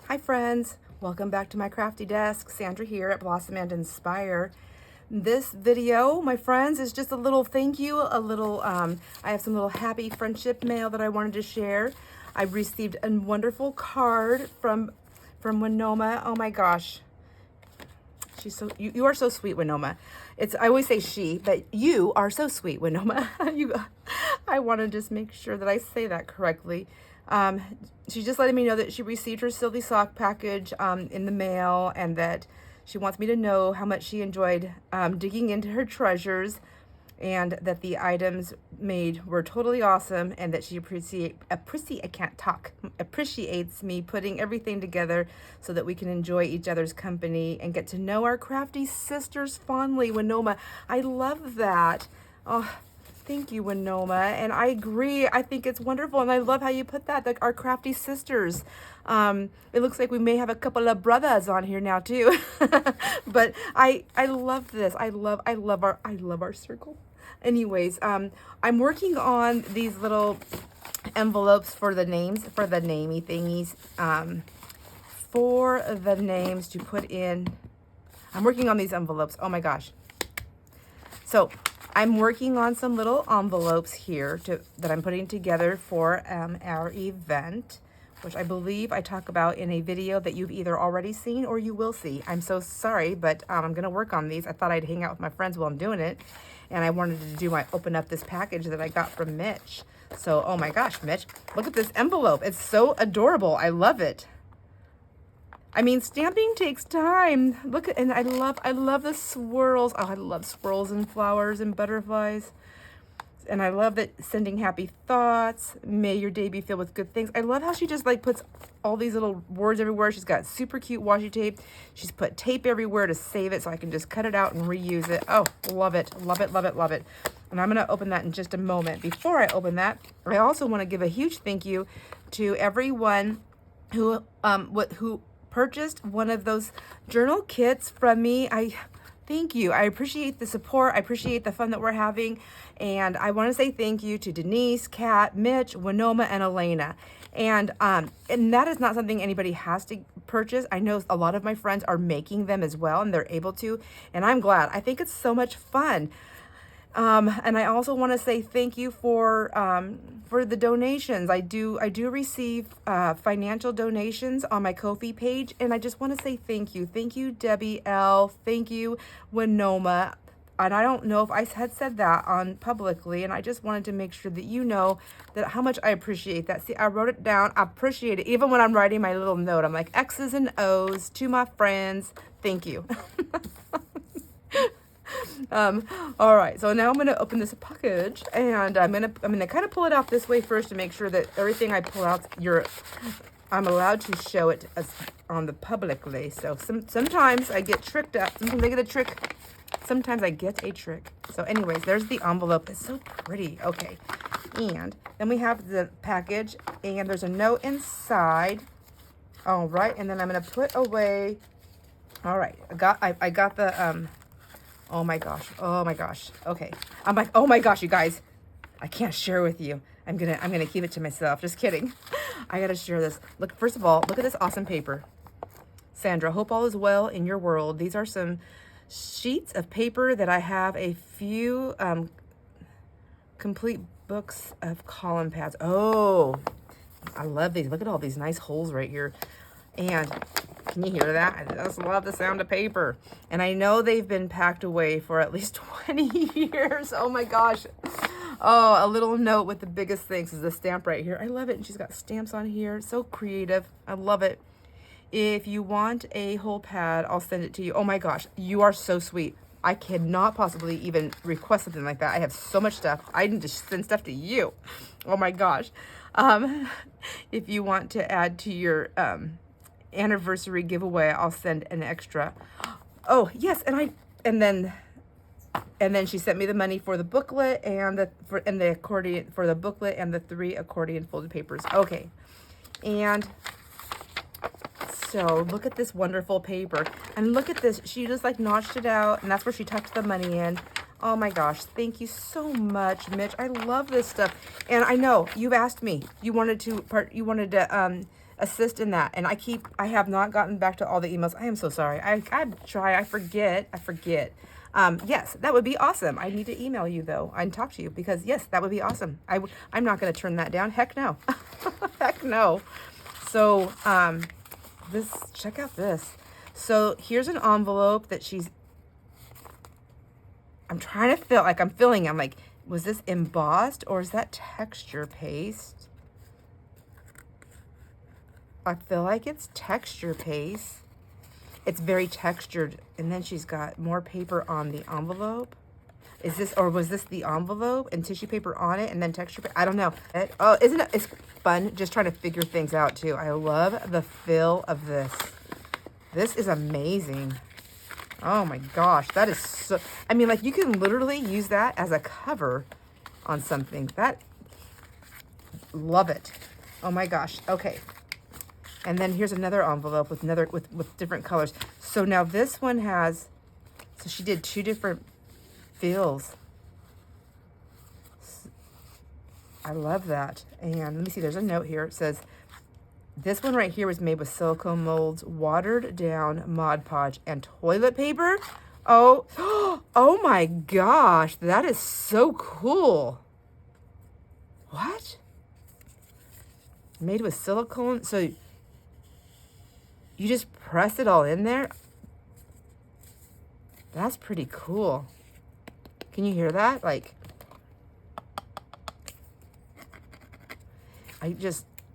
Hi friends, welcome back to my crafty desk. Sandra here at Blossom and Inspire. This video, my friends, is just a little thank you, I have some little happy friendship mail that I wanted to share. I received a wonderful card from Winoma. Oh my gosh. She's so, you are so sweet, Winoma. I always say she, but you are so sweet, Winoma. I want to just make sure that I say that correctly. She's just letting me know that she received her Silly Sock package in the mail, and that she wants me to know how much she enjoyed digging into her treasures, and that the items made were totally awesome, and that she appreciates me putting everything together so that we can enjoy each other's company and get to know our crafty sisters fondly. Winoma, I love that. Oh, thank you, Winoma. And I agree. I think it's wonderful. And I love how you put that, like our crafty sisters. It looks like we may have a couple of brothers on here now too. But I love this. I love our circle. Anyways, I'm working on these little envelopes for the names, for the namey thingies, for the names to put in. I'm working on these envelopes. Oh my gosh. So I'm working on some little envelopes here that I'm putting together for our event, which I believe I talk about in a video that you've either already seen or you will see. I'm so sorry, but I'm going to work on these. I thought I'd hang out with my friends while I'm doing it, and I wanted to open up this package that I got from Mitch. So, oh my gosh, Mitch, look at this envelope. It's so adorable. I love it. I mean, stamping takes time. Look at, and I love the swirls. Oh, I love swirls and flowers and butterflies. And I love that sending happy thoughts. May your day be filled with good things. I love how she just like puts all these little words everywhere. She's got super cute washi tape. She's put tape everywhere to save it so I can just cut it out and reuse it. Oh, love it, love it, love it, love it. And I'm gonna open that in just a moment. Before I open that, I also wanna give a huge thank you to everyone who purchased one of those journal kits from me. Thank you. I appreciate the support. I appreciate the fun that we're having. And I want to say thank you to Denise, Kat, Mitch, Winoma, and Elena. And that is not something anybody has to purchase. I know a lot of my friends are making them as well, and they're able to. And I'm glad. I think it's so much fun. And I also want to say thank you for the donations. I do receive financial donations on my Ko-fi page, and I just want to say thank you. Thank you, Debbie L. Thank you, Winoma. And I don't know if I had said that on publicly, and I just wanted to make sure that you know that how much I appreciate that. See, I wrote it down. I appreciate it. Even when I'm writing my little note, I'm like X's and O's to my friends. Thank you. All right, so now I'm gonna open this package, and I'm gonna kind of pull it out this way first to make sure that everything I pull out, I'm allowed to show it as on the publicly. So sometimes I get tricked up. Sometimes I get a trick. Sometimes I get a trick. So anyways, there's the envelope. It's so pretty. Okay, and then we have the package, and there's a note inside. All right, and then I'm gonna put away. All right, I got the oh my gosh. Okay. I'm like, oh my gosh, you guys. I can't share with you. I'm gonna keep it to myself. Just kidding. I gotta share this. Look, first of all, look at this awesome paper. Sandra, hope all is well in your world. These are some sheets of paper that I have a few complete books of column pads. Oh, I love these. Look at all these nice holes right here. And can you hear that? I just love the sound of paper. And I know they've been packed away for at least 20 years. Oh my gosh. Oh, a little note with the biggest things is the stamp right here. I love it. And she's got stamps on here. So creative. I love it. If you want a whole pad, I'll send it to you. Oh my gosh. You are so sweet. I cannot possibly even request something like that. I have so much stuff. I need to send stuff to you. Oh my gosh. If you want to add to your anniversary giveaway, I'll send an extra. Oh yes, and then she sent me the money for the booklet and the accordion for the booklet and the 3 accordion folded papers. Okay, and so look at this wonderful paper, and look at this. She just like notched it out, and that's where she tucked the money in. Oh my gosh, thank you so much, Mitch. I love this stuff, and I know you've asked me. You wanted to assist in that. And I have not gotten back to all the emails. I am so sorry. I try, I forget. Yes, that would be awesome. I need to email you though and talk to you because yes, that would be awesome. I'm not going to turn that down. Heck no. Heck no. So, check out this. So here's an envelope that I'm trying to fill, like I'm filling. I'm like, was this embossed or is that texture paste? I feel like it's texture paste. It's very textured. And then she's got more paper on the envelope. Is this, or was this the envelope and tissue paper on it and then texture paper? I don't know. Oh, isn't it, it's fun just trying to figure things out too. I love the feel of this. This is amazing. Oh my gosh, that is so, I mean, like you can literally use that as a cover on something. Love it. Oh my gosh, okay. And then here's another envelope with with different colors. So now this one has, so she did 2 different feels. I love that. And let me see, there's a note here. It says, this one right here was made with silicone molds, watered down Mod Podge, and toilet paper. Oh, oh my gosh, that is so cool. What? Made with silicone, so you just press it all in there? That's pretty cool. Can you hear that? Like, I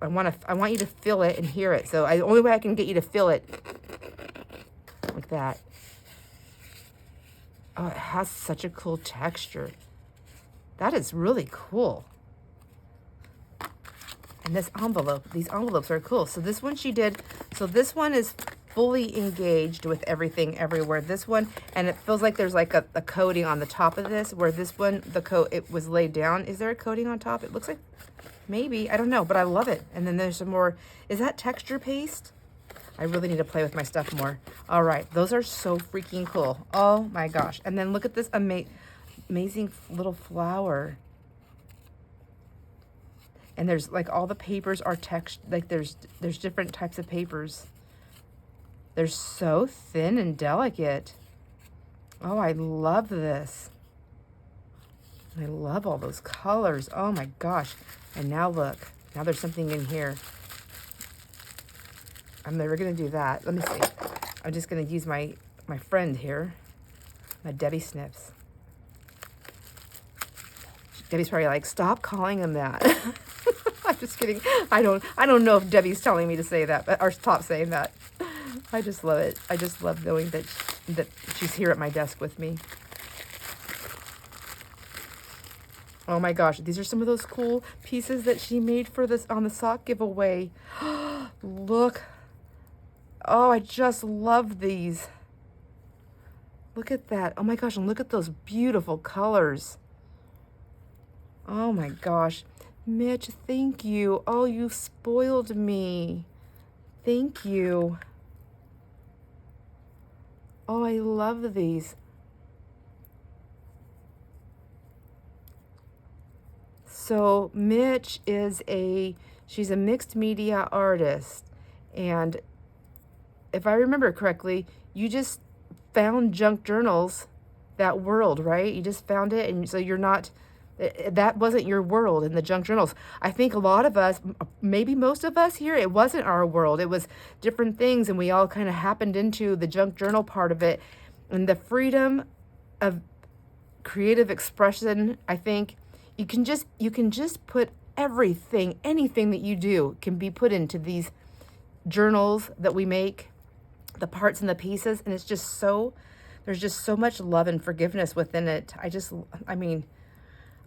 want you to feel it and hear it. So the only way I can get you to feel it like that. Oh, it has such a cool texture. That is really cool. And this envelope, these envelopes are cool. So this one she did, so this one is fully engaged with everything everywhere. This one, and it feels like there's like a coating on the top of this, where this one, it was laid down. Is there a coating on top? It looks like, maybe, I don't know, but I love it. And then there's some more, is that texture paste? I really need to play with my stuff more. All right, those are so freaking cool. Oh my gosh. And then look at this amazing little flower. And there's like all the papers are like there's different types of papers. They're so thin and delicate. Oh, I love this. I love all those colors. Oh my gosh. And now look, now there's something in here. I'm never gonna do that. Let me see. I'm just gonna use my friend here, my Debbie Snips. Debbie's probably like, stop calling him that. I'm just kidding. I don't know if Debbie's telling me to say that, or stop saying that. I just love it. I just love knowing that she's here at my desk with me. Oh my gosh, these are some of those cool pieces that she made for this on the sock giveaway. Look. Oh, I just love these. Look at that. Oh my gosh, and look at those beautiful colors. Oh my gosh. Mitch, thank you. Oh, you spoiled me. Thank you. Oh, I love these. So Mitch she's a mixed media artist. And if I remember correctly, you just found junk journals, that world, right? You just found it. And so you're not, that wasn't your world in the junk journals. I think a lot of us, maybe most of us here, it wasn't our world. It was different things, and we all kind of happened into the junk journal part of it. And the freedom of creative expression, I think you can just put everything, anything that you do can be put into these journals that we make, the parts and the pieces, and it's just so, there's just so much love and forgiveness within it. I mean,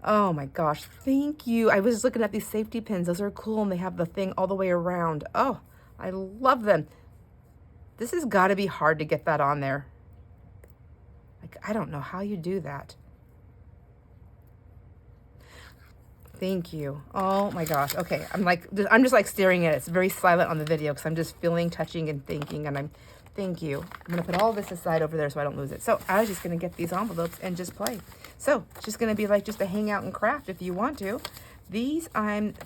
oh my gosh, thank you. I was just looking at these safety pins. Those are cool, and they have the thing all the way around. Oh, I love them. This has got to be hard to get that on there. Like, I don't know how you do that. Thank you. Oh my gosh. Okay, I'm just like staring at it. It's very silent on the video because I'm just feeling, touching, and thinking, and thank you. I'm gonna put all this aside over there so I don't lose it. So I was just gonna get these envelopes and just play. So it's just gonna be like just a hangout and craft if you want to. These,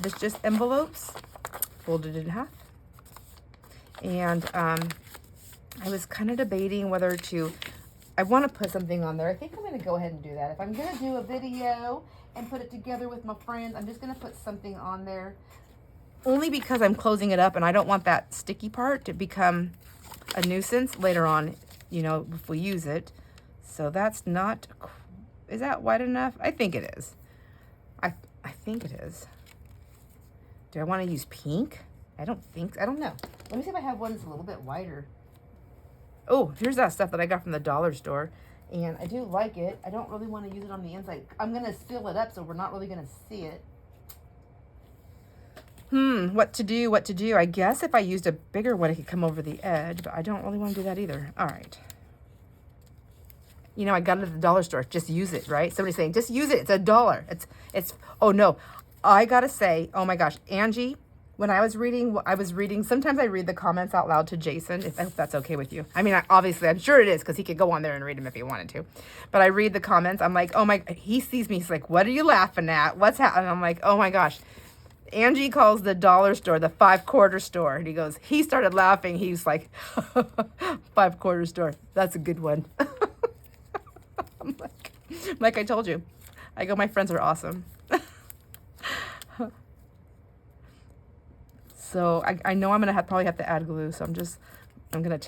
this just envelopes folded in half. And I was kind of debating whether to, I want to put something on there. I think I'm going to go ahead and do that. If I'm going to do a video and put it together with my friends, I'm just going to put something on there. Only because I'm closing it up and I don't want that sticky part to become a nuisance later on, you know, if we use it. So that's not, is that wide enough? I think it is. I think it is. Do I want to use pink? I don't know. Let me see if I have one that's a little bit wider. Oh, here's that stuff that I got from the dollar store. And I do like it. I don't really want to use it on the inside. I'm going to seal it up so we're not really going to see it. What to do? I guess if I used a bigger one, it could come over the edge, but I don't really want to do that either. All right. You know, I got it at the dollar store. Just use it, right? Somebody's saying, just use it. It's $1. Oh no. I gotta say, oh my gosh, Angie, when I was reading, sometimes I read the comments out loud to Jason, if that's okay with you. I mean, obviously, I'm sure it is, because he could go on there and read them if he wanted to. But I read the comments. I'm like, oh my, he sees me. He's like, what are you laughing at? What's happening? I'm like, oh my gosh. Angie calls the dollar store the 5-quarter store. And he goes, he started laughing. He's like, 5-quarter store. That's a good one. I'm like I told you. I go, my friends are awesome. So I know I'm gonna probably have to add glue. So I'm gonna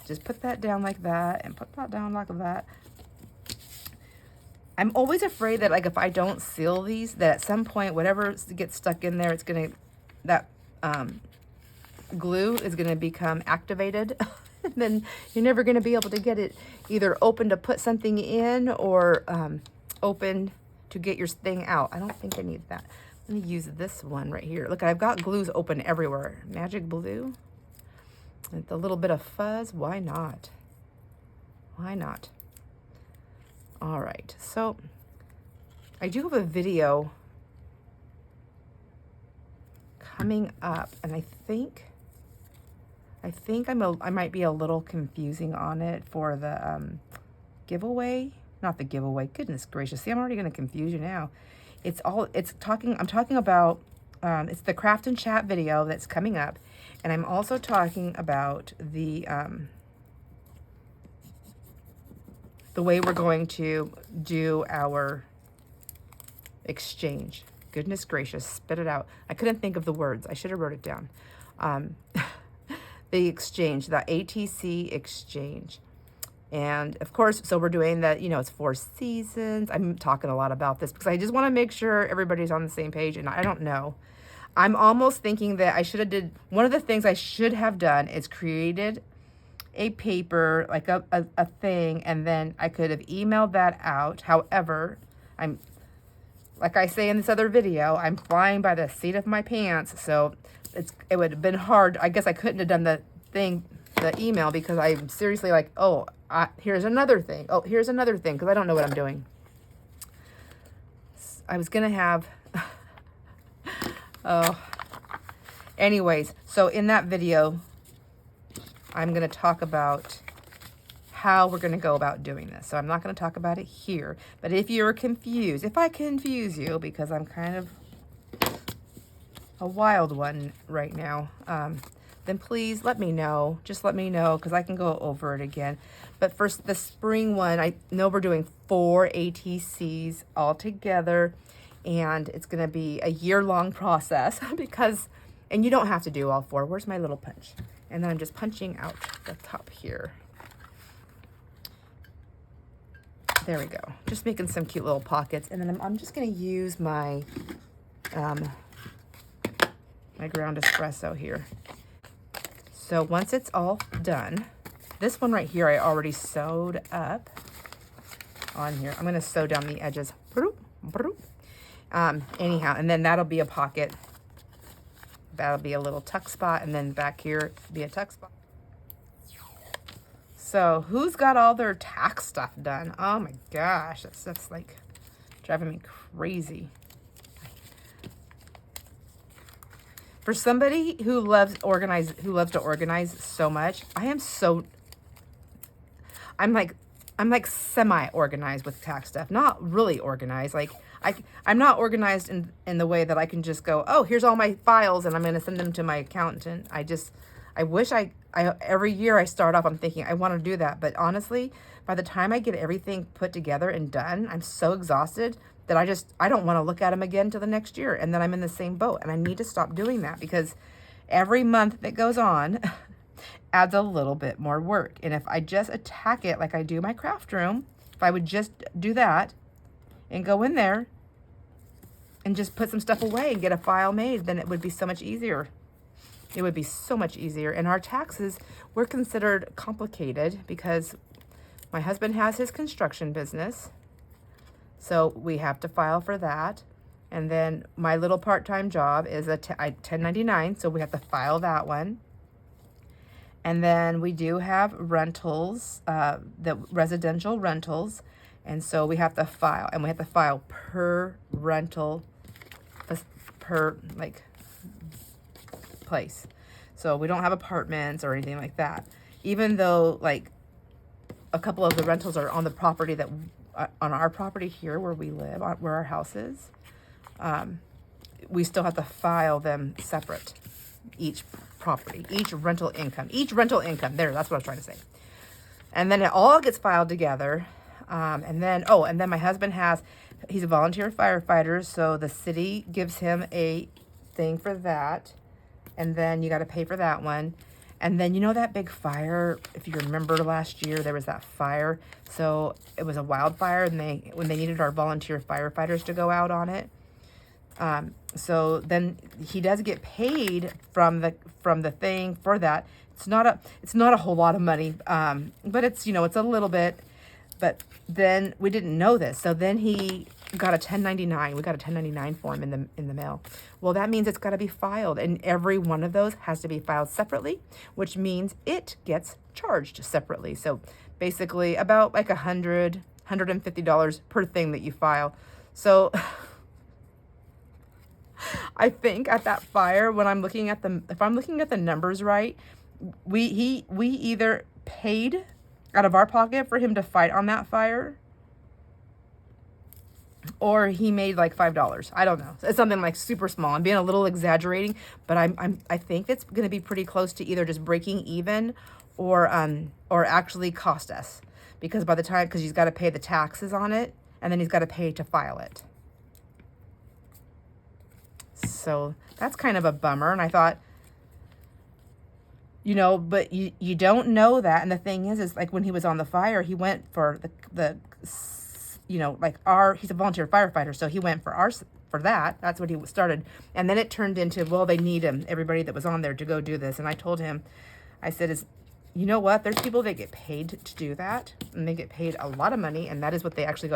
just put that down like that and put that down like that. I'm always afraid that, like, if I don't seal these, that at some point, whatever gets stuck in there, that glue is gonna become activated. And then you're never gonna be able to get it either open to put something in or open to get your thing out. I don't think I need that. Let me use this one right here. Look, I've got glues open everywhere. Magic blue. With a little bit of fuzz. Why not? Why not? All right. So I do have a video coming up, and I think I might be a little confusing on it for the giveaway. Not the giveaway. Goodness gracious. See, I'm already going to confuse you now. I'm talking about, it's the craft and chat video that's coming up. And I'm also talking about the way we're going to do our exchange. Goodness gracious, spit it out. I couldn't think of the words. I should have wrote it down. The exchange, the ATC exchange. And of course, so we're doing that, you know, it's 4 seasons. I'm talking a lot about this because I just want to make sure everybody's on the same page. And I don't know. I'm almost thinking that I should have did, one of the things I should have done is created a paper, like a thing, and then I could have emailed that out. However, like I say in this other video, I'm flying by the seat of my pants. So it would have been hard. I guess I couldn't have done the email because I'm seriously like, oh, here's another thing. Oh, here's another thing, because I don't know what I'm doing. I was going to have, oh, anyways, so in that video, I'm going to talk about how we're going to go about doing this. So I'm not going to talk about it here, but if you're confused, if I confuse you, because I'm kind of a wild one right now, then please let me know. Just let me know, because I can go over it again. But first, the spring one, I know we're doing 4 ATCs all together, and it's going to be a year-long process because, and you don't have to do all 4. Where's my little punch? And then I'm just punching out the top here. There we go. Just making some cute little pockets, and then I'm just going to use my my ground espresso here. So once it's all done, this one right here I already sewed up on here. I'm going to sew down the edges. Anyhow, and then that'll be a pocket. That'll be a little tuck spot, and then back here be a tuck spot. So who's got all their tack stuff done? Oh my gosh, that stuff's like driving me crazy. For somebody who loves to organize so much, I'm like semi-organized with tax stuff. Not really organized. Like I'm not organized in the way that I can just go, oh, here's all my files and I'm going to send them to my accountant. I wish every year I start off, I'm thinking I want to do that. But honestly, by the time I get everything put together and done, I'm so exhausted that I don't want to look at them again till the next year. And then I'm in the same boat. And I need to stop doing that because every month that goes on adds a little bit more work. And if I just attack it like I do my craft room, if I would just do that and go in there and just put some stuff away and get a file made, then it would be so much easier. It would be so much easier. And our taxes were considered complicated because my husband has his construction business. So we have to file for that. And then my little part-time job is a 1099, so we have to file that one. And then we do have rentals, the residential rentals. And so we have to file, and we have to file per rental, per like place. So we don't have apartments or anything like that. Even though like a couple of the rentals are on the property that, on our property here where we live, where our house is, we still have to file them separate. Each property, each rental income, there, that's what I was trying to say. And then it all gets filed together. And then my husband he's a volunteer firefighter, so the city gives him a thing for that. And then you got to pay for that one. And then, you know, that big fire, if you remember last year, there was that fire. So it was a wildfire, and when they needed our volunteer firefighters to go out on it. So then he does get paid from the thing for that. It's not a whole lot of money. But it's, you know, it's a little bit. But then we didn't know this. So then he got a 1099. We got a 1099 form in the mail. Well, that means it's got to be filed, and every one of those has to be filed separately, which means it gets charged separately. So basically about like $150 per thing that you file. So I think at that fire, when I'm looking at if I'm looking at the numbers right, we either paid out of our pocket for him to fight on that fire, or he made like $5. I don't know. It's something like super small. I'm being a little exaggerating, but I think it's going to be pretty close to either just breaking even or actually cost us, because he's got to pay the taxes on it, and then he's got to pay to file it. So that's kind of a bummer. And I thought, you know, but you don't know that. And the thing is like when he was on the fire, he went for the you know, like he's a volunteer firefighter. So he went for that. That's what he started. And then it turned into, well, they need him, everybody that was on there, to go do this. And I told him, I said, you know what? There's people that get paid to do that, and they get paid a lot of money. And that is what they actually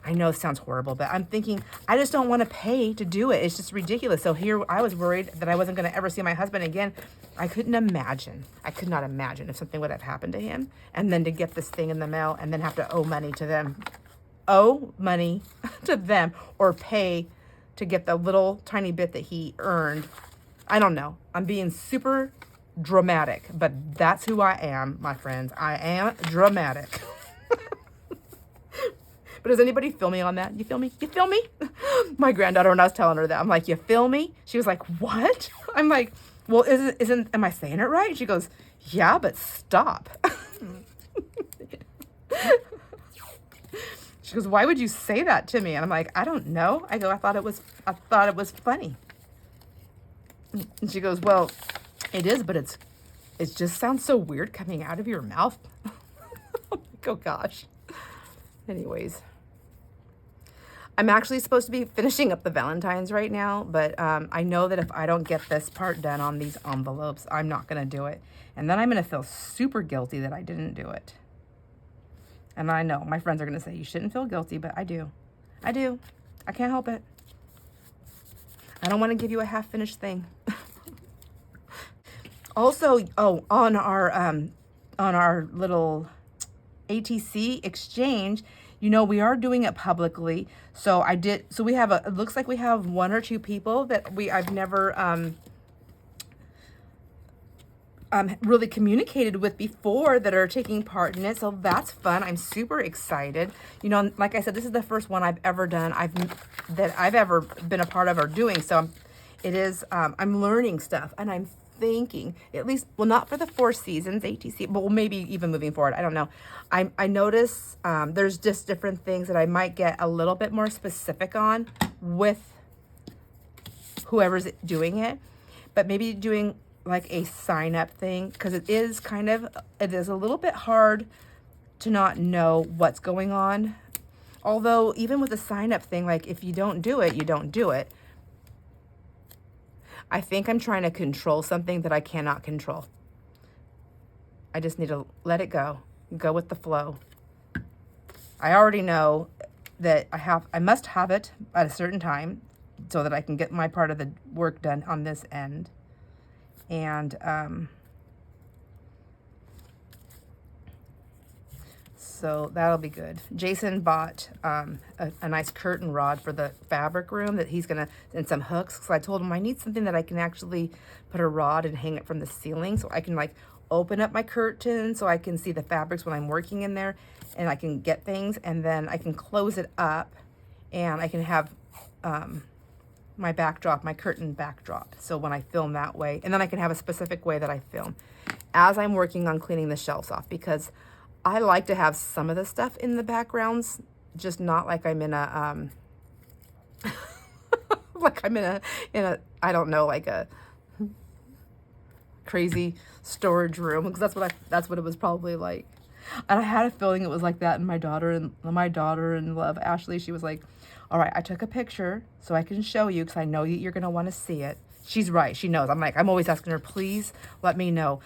I know it sounds horrible, but I'm thinking, I just don't want to pay to do it. It's just ridiculous. So here I was worried that I wasn't going to ever see my husband again. I could not imagine if something would have happened to him, and then to get this thing in the mail and then have to owe money to them, or pay to get the little tiny bit that he earned. I don't know. I'm being super dramatic, but that's who I am, my friends. I am dramatic. But does anybody feel me on that? You feel me? You feel me? My granddaughter, when I was telling her that, I'm like, you feel me? She was like, what? I'm like, well, am I saying it right? She goes, yeah, but stop. She goes, why would you say that to me? And I'm like, I don't know. I go, I thought it was funny. And she goes, well, it is, but it just sounds so weird coming out of your mouth. Oh gosh. Anyways, I'm actually supposed to be finishing up the Valentines right now, but I know that if I don't get this part done on these envelopes, I'm not going to do it. And then I'm going to feel super guilty that I didn't do it. And I know my friends are going to say, you shouldn't feel guilty, but I do. I can't help it. I don't want to give you a half-finished thing. Also, on our little ATC exchange, you know, we are doing it publicly. So we have it looks like we have 1 or 2 people that I've never really communicated with before that are taking part in it. So that's fun. I'm super excited. You know, like I said, this is the first one I've ever done, that I've ever been a part of or doing. So I'm learning stuff, and I'm thinking, at least, well, not for the 4 seasons, ATC, but well, maybe even moving forward. I don't know. I notice there's just different things that I might get a little bit more specific on with whoever's doing it, but maybe doing like a sign up thing, because it is a little bit hard to not know what's going on. Although even with the sign up thing, like if you don't do it, you don't do it. I think I'm trying to control something that I cannot control. I just need to let it go with the flow. I already know that I must have it at a certain time so that I can get my part of the work done on this end. And so that'll be good. Jason bought a nice curtain rod for the fabric room that he's gonna, and some hooks. So I told him I need something that I can actually put a rod and hang it from the ceiling, so I can like open up my curtain so I can see the fabrics when I'm working in there, and I can get things, and then I can close it up and I can have my backdrop, my curtain backdrop. So when I film that way, and then I can have a specific way that I film as I'm working on cleaning the shelves off, because I like to have some of the stuff in the backgrounds, just not like I'm in a, like I'm in a, I don't know, like a crazy storage room, because that's what it was probably like. And I had a feeling it was like that. And my daughter in love, Ashley, she was like, all right, I took a picture so I can show you, because I know you're going to want to see it. She's right. She knows. I'm always asking her, please let me know.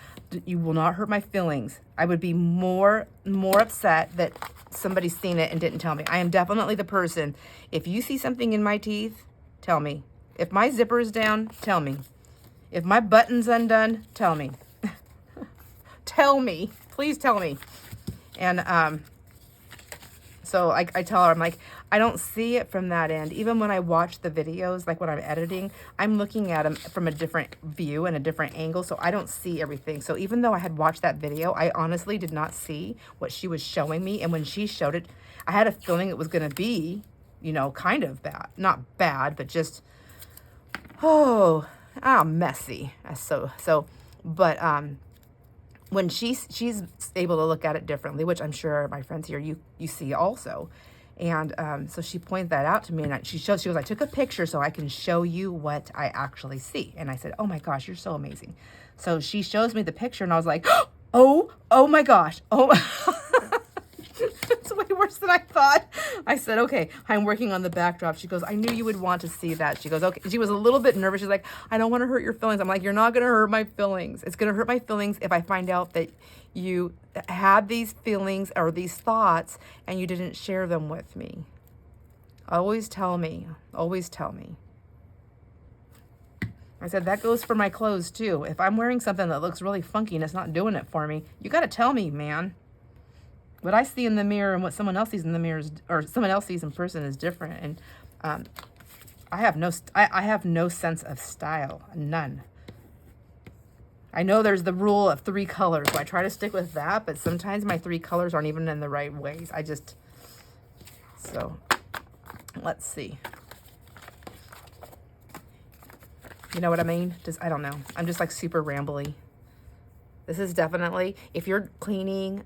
You will not hurt my feelings. I would be more upset that somebody's seen it and didn't tell me. I am definitely the person. If you see something in my teeth, tell me. If my zipper is down, tell me. If my button's undone, tell me. Tell me. Please tell me. And so I tell her, I'm like, I don't see it from that end. Even when I watch the videos, like when I'm editing, I'm looking at them from a different view and a different angle, so I don't see everything. So even though I had watched that video, I honestly did not see what she was showing me. And when she showed it, I had a feeling it was going to be, you know, kind of bad. Not bad, but just, messy. But when she's able to look at it differently, which I'm sure my friends here, you see also. And so she pointed that out to me, and she was, I took a picture so I can show you what I actually see. And I said, oh my gosh, you're so amazing. So she shows me the picture, and I was like, oh my gosh. Oh, it's way worse than I thought. I said, okay, I'm working on the backdrop. She goes, I knew you would want to see that. She goes, okay. She was a little bit nervous. She's like, I don't want to hurt your feelings. I'm like, you're not going to hurt my feelings. It's going to hurt my feelings if I find out that you had these feelings or these thoughts and you didn't share them with me. Always tell me. Always tell me. I said, that goes for my clothes too. If I'm wearing something that looks really funky and it's not doing it for me, you got to tell me, man. What I see in the mirror and what someone else sees in the mirror or someone else sees in person is different. And I have no sense of style, none. I know there's the rule of 3 colors, so I try to stick with that, but sometimes my 3 colors aren't even in the right ways. So let's see. You know what I mean? I don't know. I'm just like super rambly. This is definitely, if you're cleaning,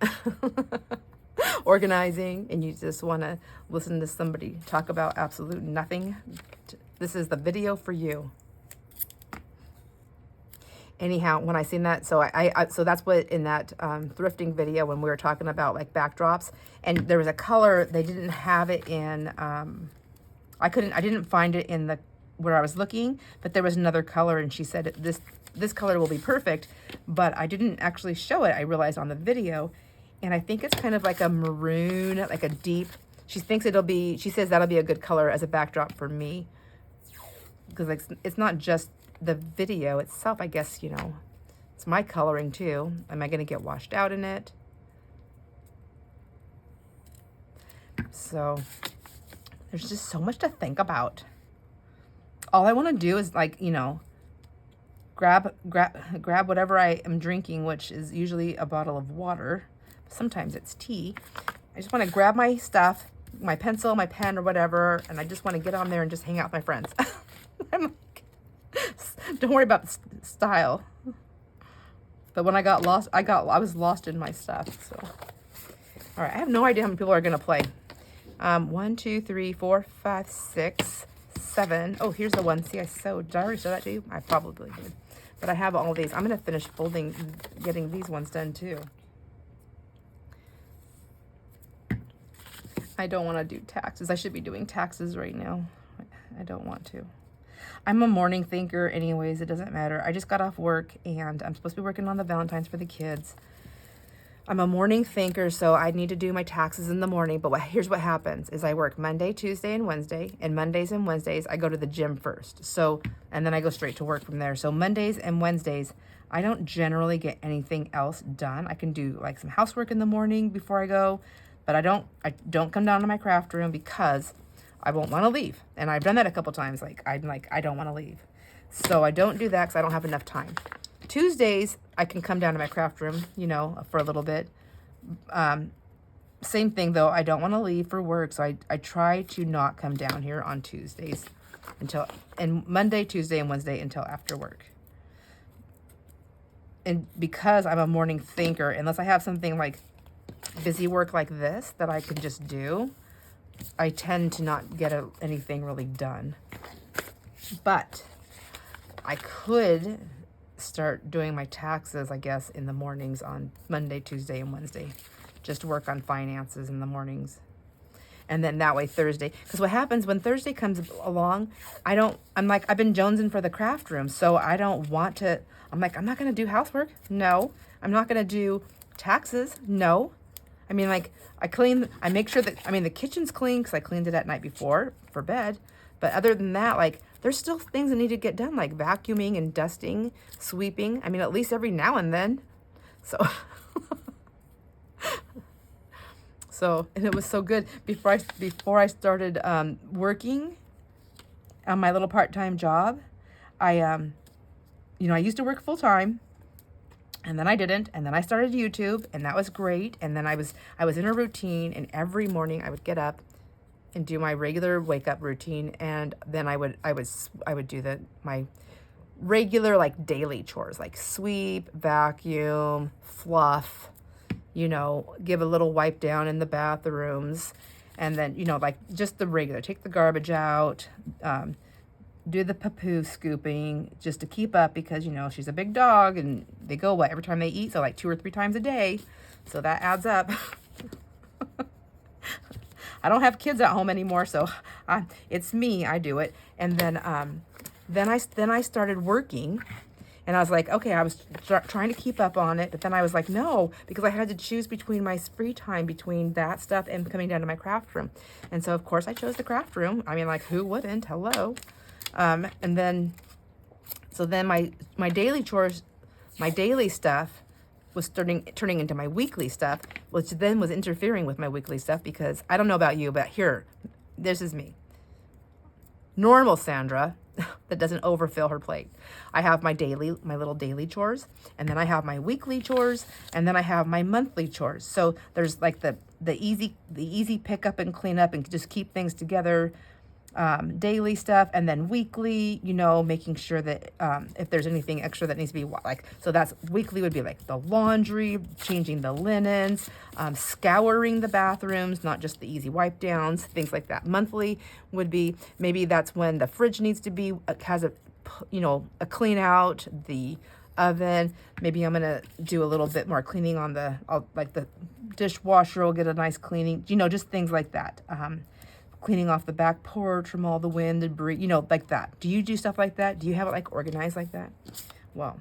organizing, and you just want to listen to somebody talk about absolute nothing, this is the video for you. Anyhow, when I seen that, so so that's what in that thrifting video when we were talking about like backdrops, and there was a color they didn't have it in. I didn't find it in the where I was looking, but there was another color, and she said this color will be perfect, but I didn't actually show it. I realized on the video, and I think it's kind of like a maroon, like a deep. She thinks it'll be. She says that'll be a good color as a backdrop for me, because like it's not just the video itself, I guess, you know, it's my coloring too. Am I going to get washed out in it? So there's just so much to think about. All I want to do is like, you know, grab whatever I am drinking, which is usually a bottle of water. Sometimes it's tea. I just want to grab my stuff, my pencil, my pen or whatever, and I just want to get on there and just hang out with my friends. I'm like, don't worry about style. But when I got lost, I was lost in my stuff. So, all right, I have no idea how many people are gonna play. 1, 2, 3, 4, 5, 6, 7. Oh, here's the one. See, I sewed. Did I already show that to you? I probably did. But I have all these. I'm gonna finish folding, getting these ones done too. I don't want to do taxes. I should be doing taxes right now. I don't want to. I'm a morning thinker anyways. It doesn't matter. I just got off work and I'm supposed to be working on the Valentines for the kids. I'm a morning thinker, so I need to do my taxes in the morning. But here's what happens is I work Monday, Tuesday, and Wednesday. And Mondays and Wednesdays, I go to the gym first. So, and then I go straight to work from there. So Mondays and Wednesdays, I don't generally get anything else done. I can do like some housework in the morning before I go. But I don't come down to my craft room because I won't want to leave. And I've done that a couple times. I don't want to leave. So I don't do that because I don't have enough time. Tuesdays, I can come down to my craft room, you know, for a little bit. Same thing though, I don't want to leave for work. So I try to not come down here on Tuesdays and Monday, Tuesday, and Wednesday until after work. And because I'm a morning thinker, unless I have something like busy work like this that I can just do, I tend to not get anything really done. But I could start doing my taxes, I guess, in the mornings on Monday, Tuesday, and Wednesday. Just work on finances in the mornings. And then that way Thursday, because what happens when Thursday comes along, I'm like, I've been jonesing for the craft room, so I don't want to, I'm like, I'm not going to do housework. No. I'm not going to do taxes. No. I mean, like, I make sure that, the kitchen's clean because I cleaned it at night before for bed. But other than that, like, there's still things that need to get done, like vacuuming and dusting, sweeping. At least every now and then. So, and it was so good. Before I started working on my little part-time job, I used to work full-time. And then I didn't, and then I started YouTube, and that was great. And then I was in a routine, and every morning I would get up and do my regular wake up routine, and then I would do my regular like daily chores, like sweep, vacuum, fluff, give a little wipe down in the bathrooms, and then like just the regular, take the garbage out, do the poo scooping just to keep up because, she's a big dog and they go every time they eat. So like 2 or 3 times a day. So that adds up. I don't have kids at home anymore. So it's me, I do it. And then I started working and I was like, okay, I was trying to keep up on it. But then I was like, no, because I had to choose between my free time, between that stuff and coming down to my craft room. And so of course I chose the craft room. Like who wouldn't? Hello. And then my daily chores, my daily stuff was turning into my weekly stuff, which then was interfering with my weekly stuff because I don't know about you, but here, this is me. Normal Sandra that doesn't overfill her plate. I have my little daily chores, and then I have my weekly chores, and then I have my monthly chores. So there's like the easy pick up and clean up and just keep things together. Daily stuff, and then weekly, making sure that if there's anything extra that needs to be so that's weekly would be like the laundry, changing the linens, scouring the bathrooms, not just the easy wipe downs, things like that. Monthly would be maybe that's when the fridge needs to be has a clean out, the oven. Maybe I'm gonna do a little bit more cleaning on the dishwasher will get a nice cleaning, just things like that. Cleaning off the back porch from all the wind, debris, like that. Do you do stuff like that? Do you have it like organized like that? Well,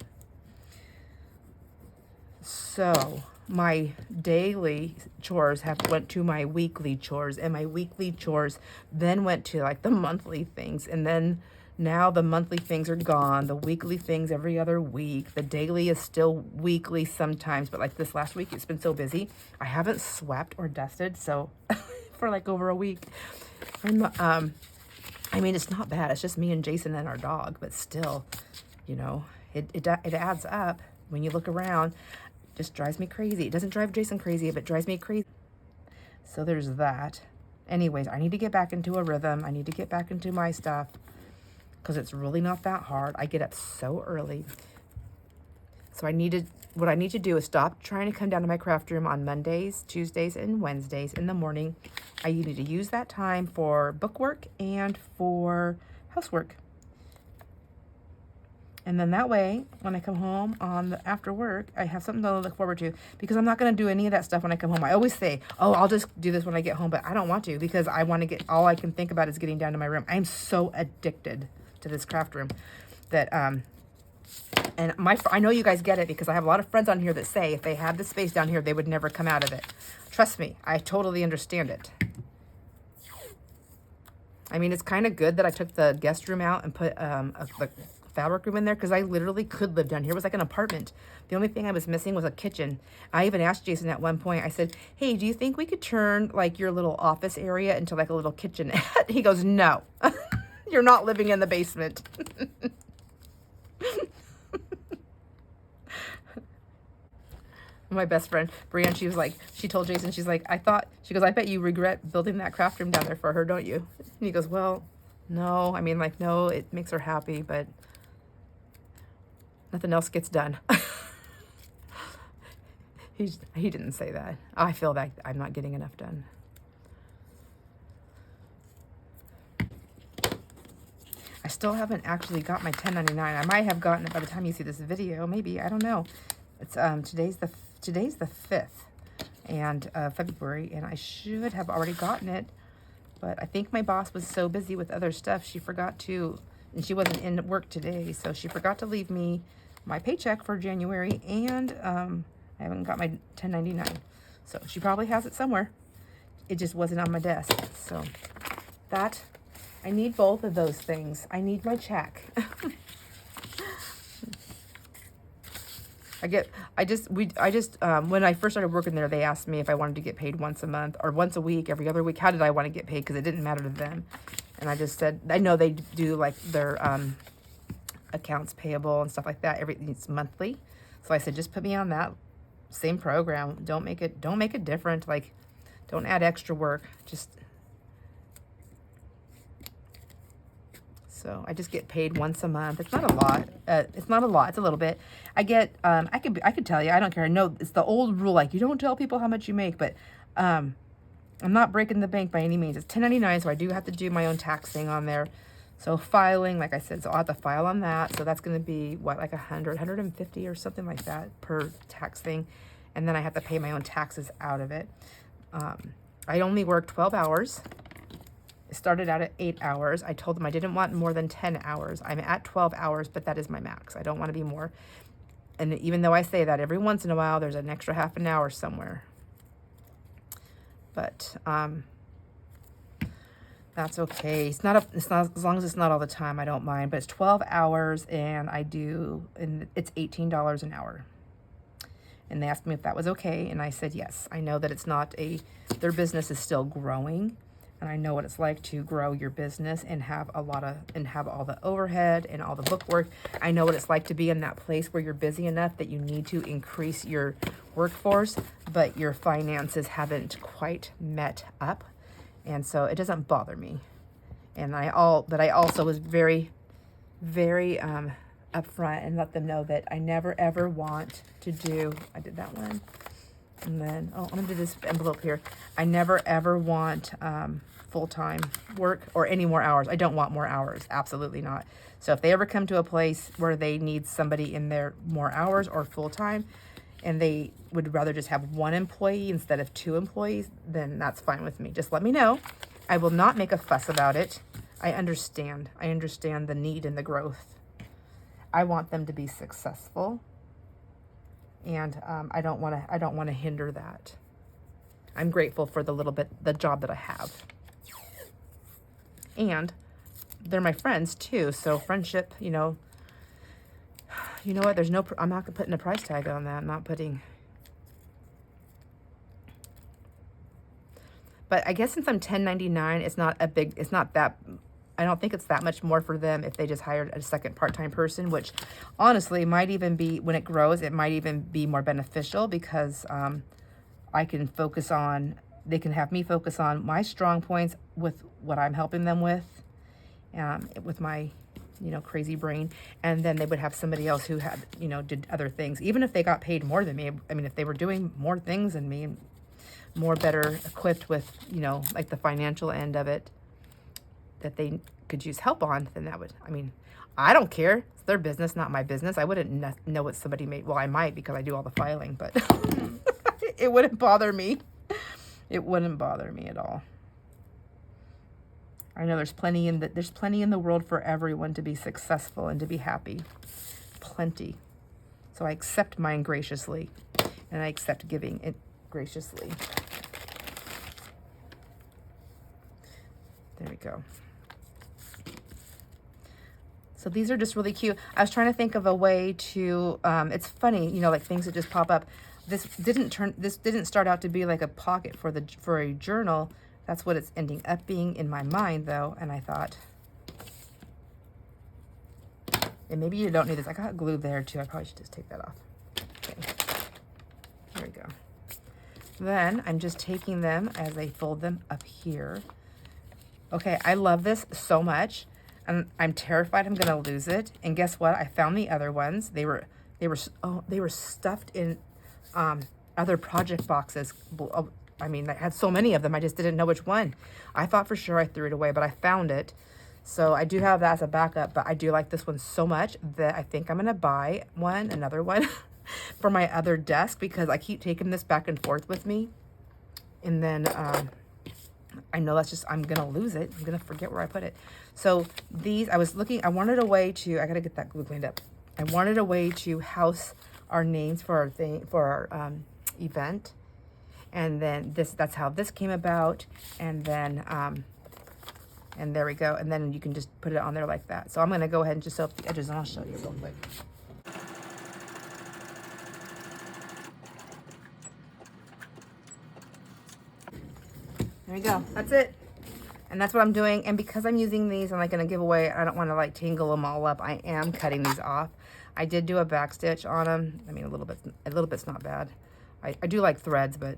so my daily chores went to my weekly chores, and my weekly chores then went to like the monthly things. And then now the monthly things are gone. The weekly things every other week. The daily is still weekly sometimes, but like this last week, it's been so busy. I haven't swept or dusted, so for like over a week. It's not bad. It's just me and Jason and our dog, but still, it adds up when you look around. It just drives me crazy. It doesn't drive Jason crazy, but it drives me crazy. So there's that. Anyways, I need to get back into a rhythm. I need to get back into my stuff because it's really not that hard. I get up so early. So I need to what I need to do is stop trying to come down to my craft room on Mondays, Tuesdays, and Wednesdays in the morning. I need to use that time for bookwork and for housework. And then that way, when I come home after work, I have something to look forward to, because I'm not going to do any of that stuff when I come home. I always say, oh, I'll just do this when I get home, but I don't want to, because I want to all I can think about is getting down to my room. I'm so addicted to this craft room that, and I know you guys get it, because I have a lot of friends on here that say if they had the space down here, they would never come out of it. Trust me, I totally understand it. I mean, it's kind of good that I took the guest room out and put the fabric room in there, because I literally could live down here. It was like an apartment. The only thing I was missing was a kitchen. I even asked Jason at one point, I said, hey, do you think we could turn like your little office area into like a little kitchenette? He goes, no, you're not living in the basement. My best friend, Brienne, she told Jason, she's like, I bet you regret building that craft room down there for her, don't you? And he goes, well, no, I mean, like, no, it makes her happy, but nothing else gets done. He didn't say that. I feel that I'm not getting enough done. I still haven't actually got my 1099. I might have gotten it by the time you see this video. Maybe, I don't know. It's today's the 5th and February, and I should have already gotten it, but I think my boss was so busy with other stuff, she forgot to, and she wasn't in work today, so she forgot to leave me my paycheck for January, and I haven't got my 1099. So she probably has it somewhere. It just wasn't on my desk. So that, I need both of those things. I need my check. When I first started working there, they asked me if I wanted to get paid once a month or once a week, every other week. How did I want to get paid? Because it didn't matter to them. And I just said, I know they do like their accounts payable and stuff like that. Everything's monthly. So I said, just put me on that same program. Don't make it different. Like, don't add extra work. So I just get paid once a month. It's not a lot. It's not a lot. It's a little bit. I get, I could tell you, I don't care. I know it's the old rule, like you don't tell people how much you make, but I'm not breaking the bank by any means. It's 1099, so I do have to do my own taxing on there. So filing, like I said, so I'll have to file on that. So that's going to be what, like 150 or something like that per tax thing. And then I have to pay my own taxes out of it. I only work 12 hours. It started out at 8 hours. I told them I didn't want more than 10 hours. I'm at 12 hours, but that is my max. I don't want to be more. And even though I say that, every once in a while, there's an extra half an hour somewhere. But that's okay. It's not as long as it's not all the time, I don't mind. But it's 12 hours, and it's $18 an hour. And they asked me if that was okay, and I said yes. I know that it's not their business is still growing. And I know what it's like to grow your business and have all the overhead and all the bookwork. I know what it's like to be in that place where you're busy enough that you need to increase your workforce, but your finances haven't quite met up. And so it doesn't bother me. And but I also was very, very upfront and let them know that I never ever want to do, I did that one. And then, I'm going to do this envelope here. I never, ever want full-time work or any more hours. I don't want more hours. Absolutely not. So if they ever come to a place where they need somebody in there more hours or full-time, and they would rather just have one employee instead of 2 employees, then that's fine with me. Just let me know. I will not make a fuss about it. I understand. I understand the need and the growth. I want them to be successful. And I don't want to hinder that. I'm grateful for the job that I have. And they're my friends too. So friendship, you know what? I'm not putting a price tag on that. I'm not putting. But I guess since I'm 1099, it's not that, I don't think it's that much more for them if they just hired a second part-time person, which honestly might even be, when it grows, it might even be more beneficial, because they can have me focus on my strong points with what I'm helping them with my you know, crazy brain. And then they would have somebody else who had, you know, did other things. Even if they got paid more than me, I mean, if they were doing more things than me, more better equipped with, you know, like the financial end of it that they could use help on, then that would, I mean, I don't care. It's their business, not my business. I wouldn't know what somebody made. Well, I might because I do all the filing, but it wouldn't bother me. It wouldn't bother me at all. I know there's plenty in the world for everyone to be successful and to be happy. Plenty. So I accept mine graciously, and I accept giving it graciously. There we go. So these are just really cute. I was trying to think of a way to, it's funny, you know, like things that just pop up. This didn't start out to be like a pocket for a journal. That's what it's ending up being in my mind though. And I thought, and maybe you don't need this. I got glue there too. I probably should just take that off. Okay. There we go. Then I'm just taking them as I fold them up here. Okay, I love this so much, and I'm terrified I'm gonna lose it. And guess what? I found the other ones. They were stuffed in other project boxes. I mean, I had so many of them. I just didn't know which one. I thought for sure I threw it away, but I found it. So I do have that as a backup. But I do like this one so much that I think I'm gonna buy another one, for my other desk because I keep taking this back and forth with me, and then. I know that's just, I'm going to lose it. I'm going to forget where I put it. So these, I wanted a way to, I got to get that glue cleaned up. I wanted a way to house our names for our thing, for our event. And then that's how this came about. And then, and there we go. And then you can just put it on there like that. So I'm going to go ahead and just sew up the edges and I'll show you real quick. There you go. That's it. And that's what I'm doing. And because I'm using these, I'm like going to give away, I don't want to like tangle them all up. I am cutting these off. I did do a back stitch on them. I mean, a little bit's not bad. I do like threads, but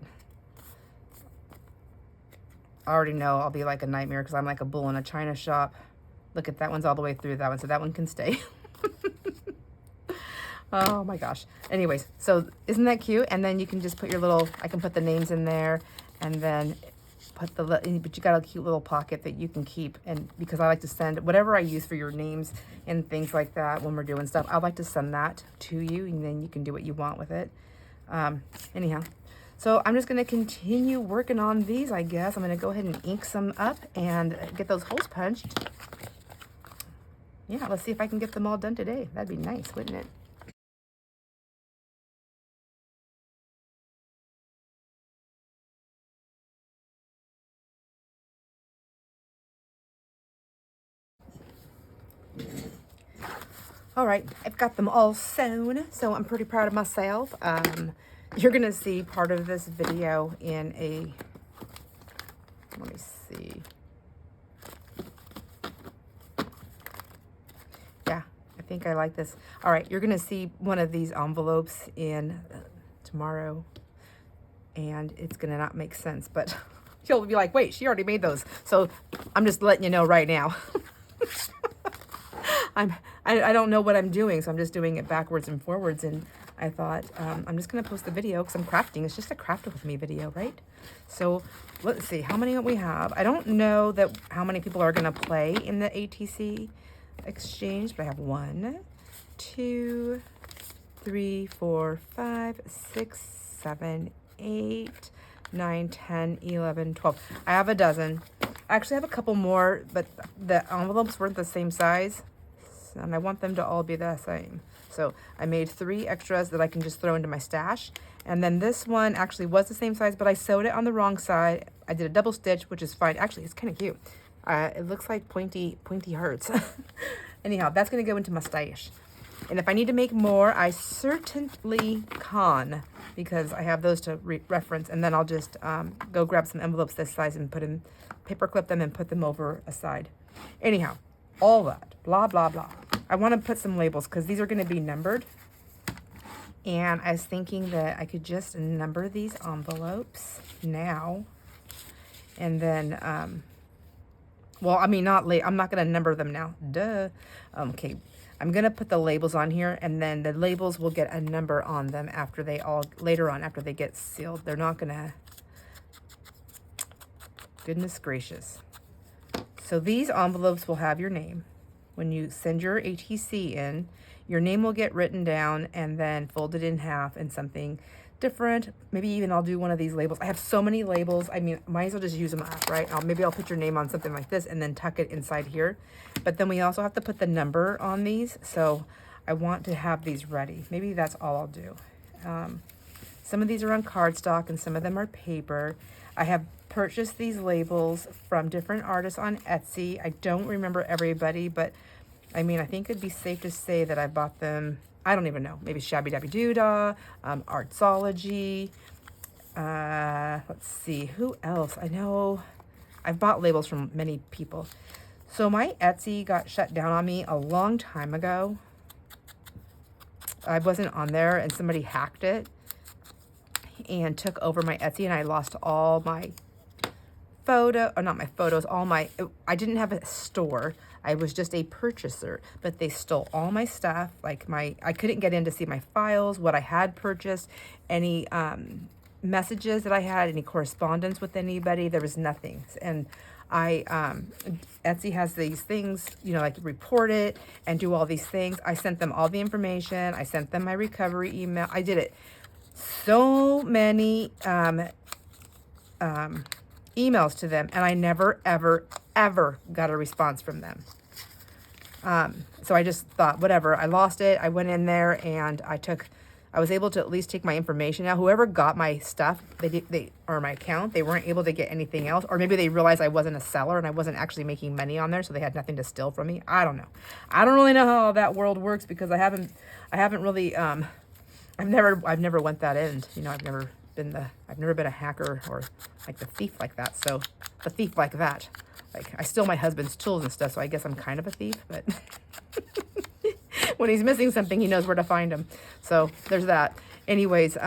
I already know I'll be like a nightmare because I'm like a bull in a china shop. Look at that one's all the way through that one. So that one can stay. Oh my gosh. Anyways, so isn't that cute? And then you can just put your little, I can put the names in there and then but you got a cute little pocket that you can keep. And because I like to send whatever I use for your names and things like that when we're doing stuff, I like to send that to you and then you can do what you want with it. Anyhow, so I'm just going to continue working on these, I guess. I'm going to go ahead and ink some up and get those holes punched. Yeah, let's see if I can get them all done today. That'd be nice, wouldn't it? All right, I've got them all sewn, so I'm pretty proud of myself. You're gonna see part of this video in a, let me see. Yeah, I think I like this. All right, you're gonna see one of these envelopes in tomorrow, and it's gonna not make sense, but you'll be like, wait, she already made those. So I'm just letting you know right now. I don't know what I'm doing, so I'm just doing it backwards and forwards, and I thought I'm just going to post the video because I'm crafting. It's just a craft with me video, right? So let's see how many we have. I don't know how many people are going to play in the ATC exchange, but I have 1, 2, 3, 4, 5, 6, 7, 8, 9, 10, 11, 12. I have a dozen. I actually have a couple more, but the envelopes weren't the same size, and I want them to all be the same. So I made 3 extras that I can just throw into my stash. And then this one actually was the same size, but I sewed it on the wrong side. I did a double stitch, which is fine. Actually, it's kind of cute. It looks like pointy hearts. Anyhow, that's going to go into my stash. And if I need to make more, I certainly can, because I have those to reference. And then I'll just go grab some envelopes this size and put in, paper clip them and put them over aside. Anyhow, all that, blah, blah, blah. I want to put some labels because these are going to be numbered. And I was thinking that I could just number these envelopes now. And then Well, I mean, I'm not going to number them now. Duh. Okay. I'm going to put the labels on here, and then the labels will get a number on them after they all, later on, after they get sealed. They're not going to, goodness gracious. So these envelopes will have your name. When you send your ATC in, your name will get written down and then folded in half in something different. Maybe even I'll do one of these labels. I have so many labels. I mean, might as well just use them up, right? Maybe I'll put your name on something like this and then tuck it inside here. But then we also have to put the number on these. So I want to have these ready. Maybe that's all I'll do. Some of these are on cardstock and some of them are paper. I have purchased these labels from different artists on Etsy. I don't remember everybody, but I mean, I think it'd be safe to say that I bought them, I don't even know, maybe Shabby Dabby Doodah, Artsology, let's see, who else? I know I've bought labels from many people. So my Etsy got shut down on me a long time ago. I wasn't on there and somebody hacked it and took over my Etsy, and I lost all my not my photos, I didn't have a store. I was just a purchaser, but they stole all my stuff. Like I couldn't get in to see my files, what I had purchased, any messages that I had, any correspondence with anybody. There was nothing. And Etsy has these things, you know, like report it and do all these things. I sent them all the information. I sent them my recovery email. I did it. So many emails to them, and I never, ever, ever got a response from them. So I just thought, whatever, I lost it. I went in there and I was able to at least take my information out. Whoever got my stuff, or my account, they weren't able to get anything else. Or maybe they realized I wasn't a seller and I wasn't actually making money on there, so they had nothing to steal from me. I don't know. I don't really know how that world works because I haven't really, I've never went that end. You know, I've never been a hacker or like the thief like that. So the thief like that, like I steal my husband's tools and stuff. So I guess I'm kind of a thief, but when he's missing something, he knows where to find him. So there's that. Anyways,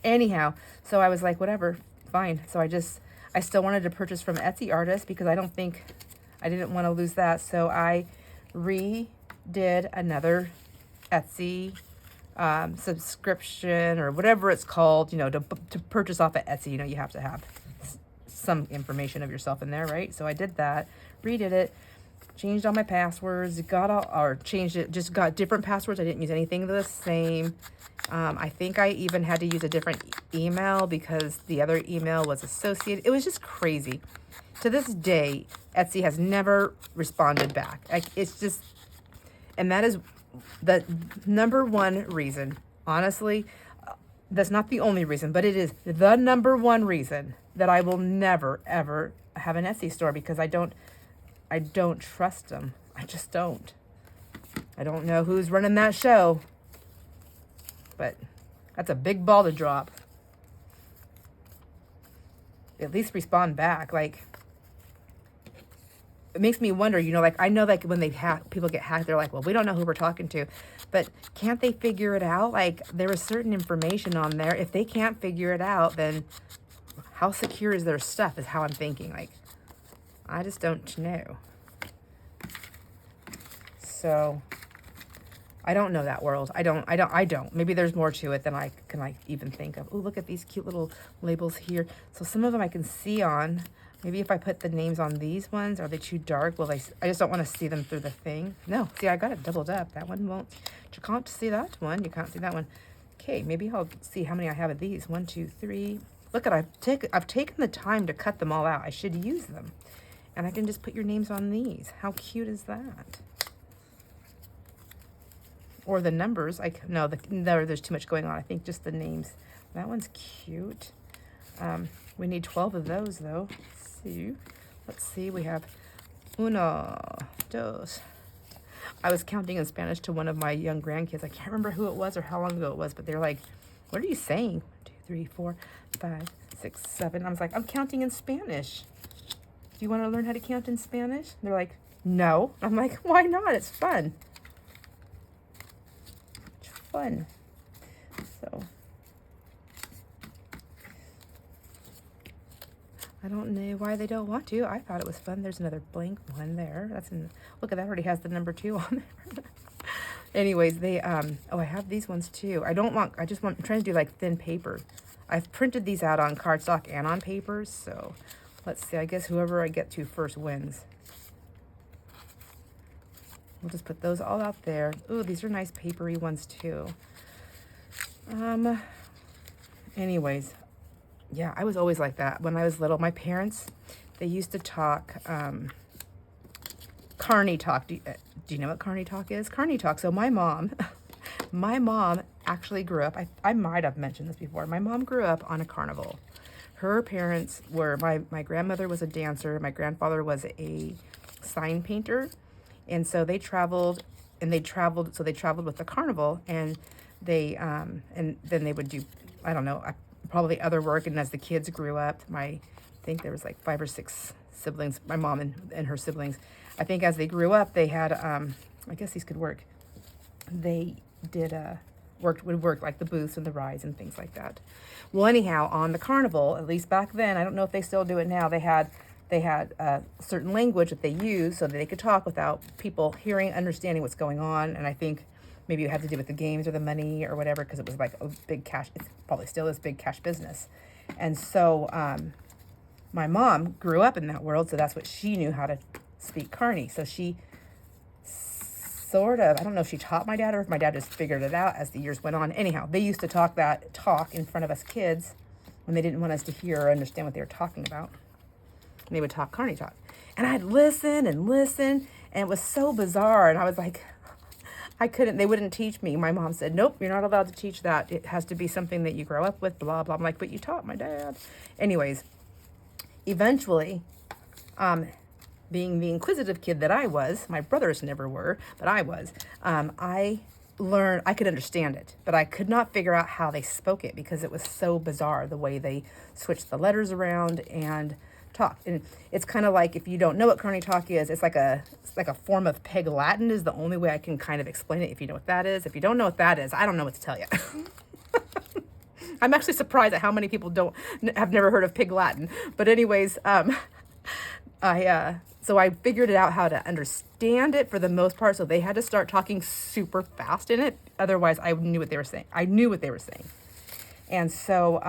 anyhow, so I was like, whatever, fine. So I still wanted to purchase from Etsy artists because I didn't want to lose that. So I redid another Etsy subscription or whatever it's called, you know, to purchase off of Etsy. You know, you have to have some information of yourself in there, right? So I did that, redid it, changed all my passwords, changed it, just got different passwords. I didn't use anything the same. I think I even had to use a different email because the other email was associated. It was just crazy. To this day, Etsy has never responded back. It's just, and that is the number one reason, honestly. That's not the only reason, but it is the number one reason that I will never, ever have an Etsy store because I don't trust them. I just don't. I don't know who's running that show, but that's a big ball to drop. At least respond back. Like, it makes me wonder, you know, like I know like when people get hacked, they're like, well, we don't know who we're talking to, but can't they figure it out? Like there is certain information on there. If they can't figure it out, then how secure is their stuff is how I'm thinking. Like, I just don't know. So I don't know that world. I don't. Maybe there's more to it than I can like even think of. Oh, look at these cute little labels here. So some of them I can see on. Maybe if I put the names on these ones, are they too dark? Will I just don't want to see them through the thing. No, see, I got it doubled up. That one won't. You can't see that one. You can't see that one. Okay, maybe I'll see how many I have of these. 1, 2, 3. Look at, I've taken the time to cut them all out. I should use them. And I can just put your names on these. How cute is that? Or the numbers. No, there's too much going on. I think just the names. That one's cute. We need 12 of those, though. Let's see. We have uno, dos. I was counting in Spanish to one of my young grandkids. I can't remember who it was or how long ago it was, but they're like, what are you saying? 1, 2, 3, 4, 5, 6, 7. I was like, I'm counting in Spanish. Do you want to learn how to count in Spanish? They're like, no. I'm like, why not? It's fun. It's fun. So I don't know why they don't want to. I thought it was fun. There's another blank one there. Look at that, already has the number 2 on there. Anyways, they, oh, I have these ones too. I'm trying to do like thin paper. I've printed these out on cardstock and on papers, so let's see. I guess whoever I get to first wins. We'll just put those all out there. Ooh, these are nice papery ones too. Anyways, yeah, I was always like that. When I was little, my parents, they used to talk, carny talk. Do you know what carny talk is? Carny talk. So my mom, my mom actually grew up, I might have mentioned this before. My mom grew up on a carnival. Her parents were, my grandmother was a dancer. My grandfather was a sign painter. And so they traveled, so they traveled with the carnival, and and then they would do, I don't know, probably other work. And as the kids grew up, I think there was like 5 or 6 siblings, my mom and her siblings. I think as they grew up, they had, I guess these could work. They did, would work like the booths and the rides and things like that. Well, anyhow, on the carnival, at least back then, I don't know if they still do it now, they had a certain language that they used so that they could talk without people hearing, understanding what's going on. And I think maybe it had to do with the games or the money or whatever, because it was like a big cash, it probably still is big cash business. And so my mom grew up in that world, so that's what she knew, how to speak Carney. So she sort of, I don't know if she taught my dad or if my dad just figured it out as the years went on. Anyhow, they used to talk in front of us kids when they didn't want us to hear or understand what they were talking about. And they would talk Carney talk. And I'd listen and listen, and it was so bizarre. And I was like, they wouldn't teach me. My mom said, nope, you're not allowed to teach that. It has to be something that you grow up with, blah, blah. I'm like, but you taught my dad. Anyways, eventually, being the inquisitive kid that I was, my brothers never were, but I was, I learned, I could understand it, but I could not figure out how they spoke it because it was so bizarre the way they switched the letters around and talked. And it's kind of like, if you don't know what Carney talk is, it's like a form of Peg Latin is the only way I can kind of explain it, if you know what that is. If you don't know what that is, I don't know what to tell you. I'm actually surprised at how many people have never heard of Pig Latin. But anyways, so I figured it out how to understand it for the most part. So they had to start talking super fast in it. Otherwise, I knew what they were saying. I knew what they were saying. And so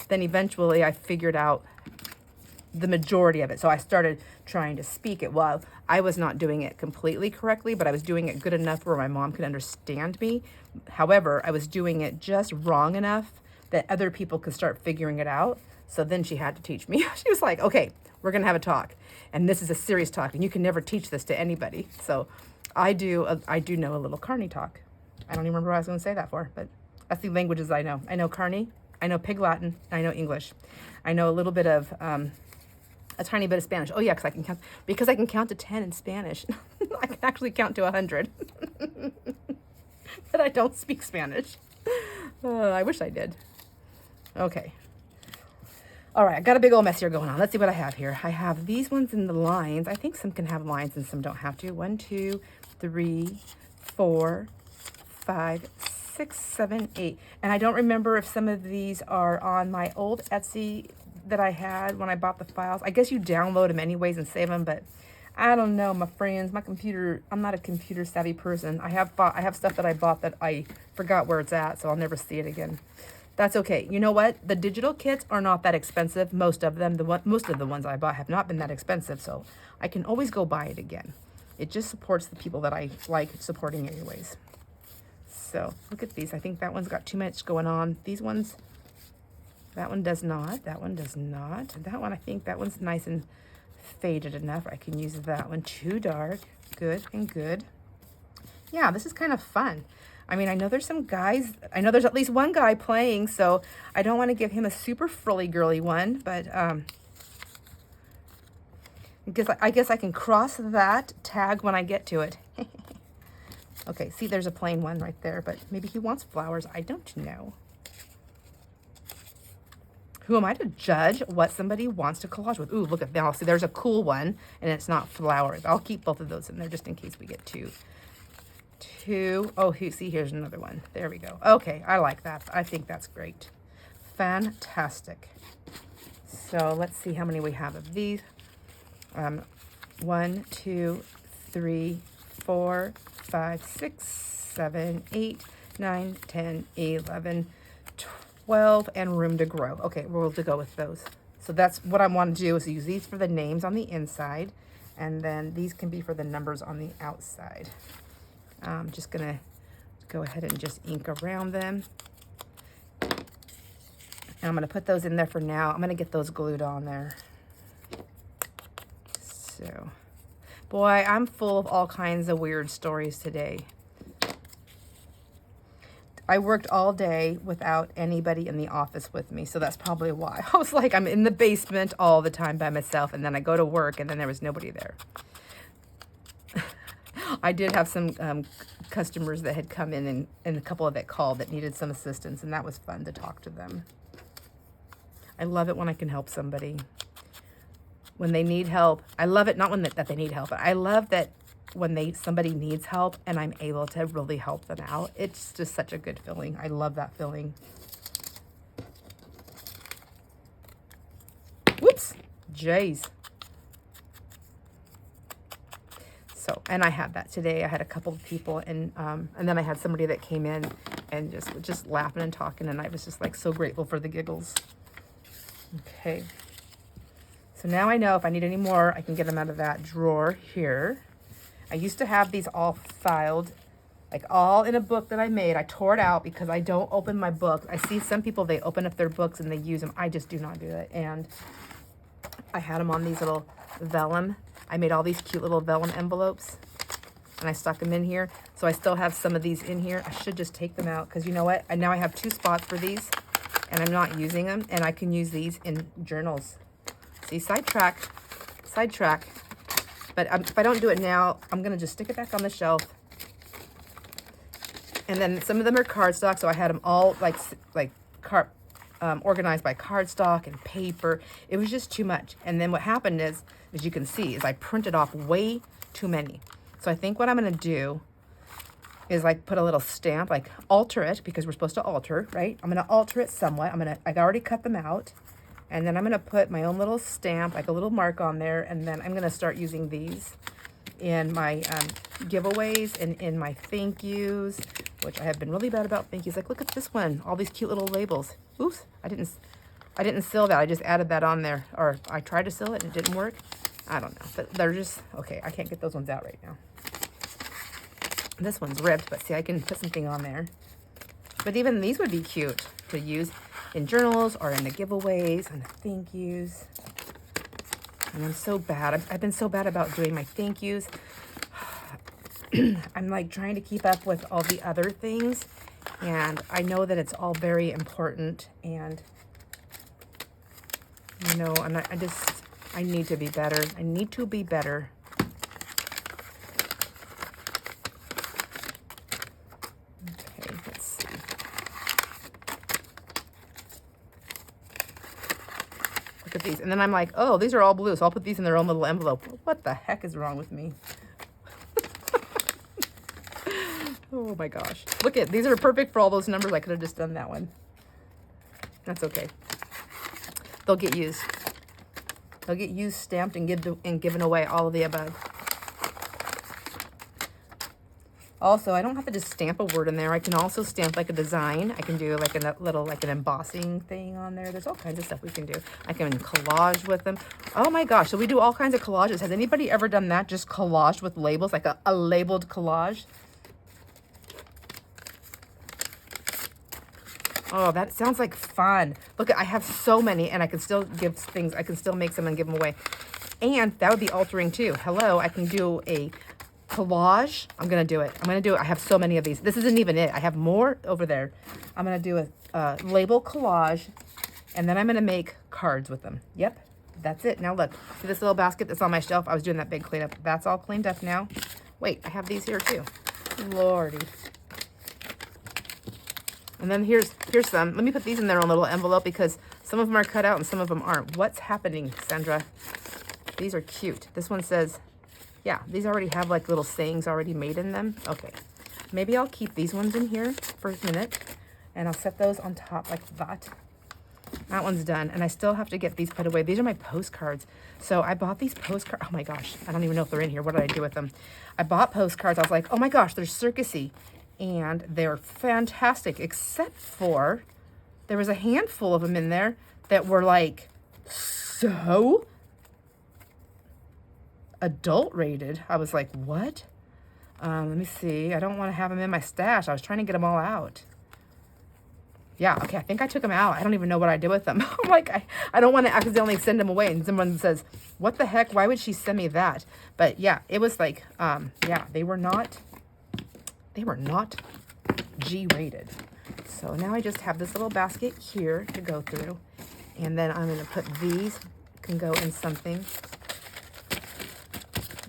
then eventually I figured out the majority of it. So I started trying to speak it. Well, I was not doing it completely correctly, but I was doing it good enough where my mom could understand me. However, I was doing it just wrong enough that other people could start figuring it out. So then she had to teach me. She was like, okay, we're going to have a talk. And this is a serious talk, and you can never teach this to anybody. So I do know a little Carney talk. I don't even remember what I was going to say that for, but that's the languages I know. I know Carney, I know Pig Latin, I know English. I know a little bit of, a tiny bit of Spanish. Oh yeah, because I can count to 10 in Spanish. I can actually count to 100. But I don't speak Spanish. I wish I did. Okay. All right, I got a big old mess here going on. Let's see what I have here. I have these ones in the lines. I think some can have lines and some don't have to. 1, 2, 3, 4, 5, 6, 7, 8. And I don't remember if some of these are on my old Etsy that I had when I bought the files. I guess you download them anyways and save them, but I don't know, my friends, my computer, I'm not a computer savvy person. I have stuff that I bought that I forgot where it's at, so I'll never see it again. That's okay. You know what? The digital kits are not that expensive. Most of them, most of the ones I bought have not been that expensive, so I can always go buy it again. It just supports the people that I like supporting anyways. So look at these. I think that one's got too much going on. These ones, that one does not. That one does not. That one, I think that one's nice and faded enough. I can use that one. Too dark. Good and good. Yeah, this is kind of fun. I mean, I know there's some guys, I know there's at least one guy playing, so I don't want to give him a super frilly girly one, but I guess I can cross that tag when I get to it. Okay, see, there's a plain one right there, but maybe he wants flowers. I don't know. Who am I to judge what somebody wants to collage with? Ooh, look at that. See, there's a cool one, and it's not flowers. I'll keep both of those in there just in case we get two. Oh, see, here's another one. There we go. Okay, I like that. I think that's great. Fantastic. So let's see how many we have of these. 1, 2, 3, 4, 5, 6, 7, 8, 9, 10, 11, 12, and room to grow. Okay, we're able to go with those. So that's what I want to do, is use these for the names on the inside, and then these can be for the numbers on the outside. I'm just gonna go ahead and just ink around them. And I'm gonna put those in there for now. I'm gonna get those glued on there. So, boy, I'm full of all kinds of weird stories today. I worked all day without anybody in the office with me, so that's probably why. I was like, I'm in the basement all the time by myself, and then I go to work, and then there was nobody there. I did have some customers that had come in, and a couple that called that needed some assistance, and that was fun to talk to them. I love it when I can help somebody. When they need help. I love it, not when that they need help, but I love that when somebody needs help and I'm able to really help them out. It's just such a good feeling. I love that feeling. Whoops, jeez. So, and I had that today. I had a couple of people, and then I had somebody that came in and just laughing and talking, and I was just like so grateful for the giggles. Okay. So now I know if I need any more, I can get them out of that drawer here. I used to have these all filed, like all in a book that I made. I tore it out because I don't open my book. I see some people, they open up their books and they use them. I just do not do it. And I had them on these little vellum. I made all these cute little vellum envelopes, and I stuck them in here. So I still have some of these in here. I should just take them out because you know what? Now I have 2 spots for these, and I'm not using them, and I can use these in journals. See, sidetrack. But if I don't do it now, I'm going to just stick it back on the shelf. And then some of them are cardstock, so I had them all organized by cardstock and paper. It was just too much. And then what happened is, as you can see, is I printed off way too many. So I think what I'm going to do is like put a little stamp, like alter it, because we're supposed to alter, right? I'm going to alter it somewhat. I've already cut them out. And then I'm going to put my own little stamp, like a little mark on there. And then I'm going to start using these in my giveaways and in my thank yous, which I have been really bad about thank yous. Like, look at this one, all these cute little labels. Oops, I didn't seal that. I just added that on there. Or I tried to seal it and it didn't work. I don't know, but they're just, okay, I can't get those ones out right now. This one's ripped, but see, I can put something on there. But even these would be cute to use in journals or in the giveaways and the thank yous. And I'm so bad. I've been so bad about doing my thank yous. I'm like trying to keep up with all the other things. And I know that it's all very important. And, you know, I need to be better. I need to be better. Okay, let's see. Look at these. And then I'm like, oh, these are all blue, so I'll put these in their own little envelope. What the heck is wrong with me? Oh my gosh. Look at, these are perfect for all those numbers. I could have just done that one. That's okay. They'll get used. They'll get used, stamped, and given away, all of the above. Also, I don't have to just stamp a word in there. I can also stamp like a design. I can do like a little, like an embossing thing on there. There's all kinds of stuff we can do. I can collage with them. Oh my gosh, so we do all kinds of collages. Has anybody ever done that? Just collaged with labels, like a labeled collage? Oh, that sounds like fun. Look, I have so many, and I can still give things. I can still make some and give them away. And that would be altering too. Hello, I can do a collage. I'm going to do it. I have so many of these. This isn't even it. I have more over there. I'm going to do a label collage, and then I'm going to make cards with them. Yep, that's it. Now look, see this little basket that's on my shelf? I was doing that big cleanup. That's all cleaned up now. Wait, I have these here too. Lordy. And then here's some. Let me put these in their own little envelope because some of them are cut out and some of them aren't. What's happening, Sandra? These are cute. This one says, yeah, these already have like little sayings already made in them. Okay, maybe I'll keep these ones in here for a minute and I'll set those on top like that. That one's done. And I still have to get these put away. These are my postcards. So I bought these postcards. Oh my gosh. I don't even know if they're in here. What did I do with them? I bought postcards. I was like, oh my gosh, they're circusy. And they're fantastic, except for there was a handful of them in there that were like so adult rated. I was like, what? Let me see. I don't want to have them in my stash. I was trying to get them all out. Yeah, okay, I think I took them out. I don't even know what I did with them. I'm like, I don't want to accidentally send them away. And someone says, what the heck? Why would she send me that? But yeah, it was like, yeah, they were not G-rated. So now I just have this little basket here to go through. And then I'm going to put these, can go in something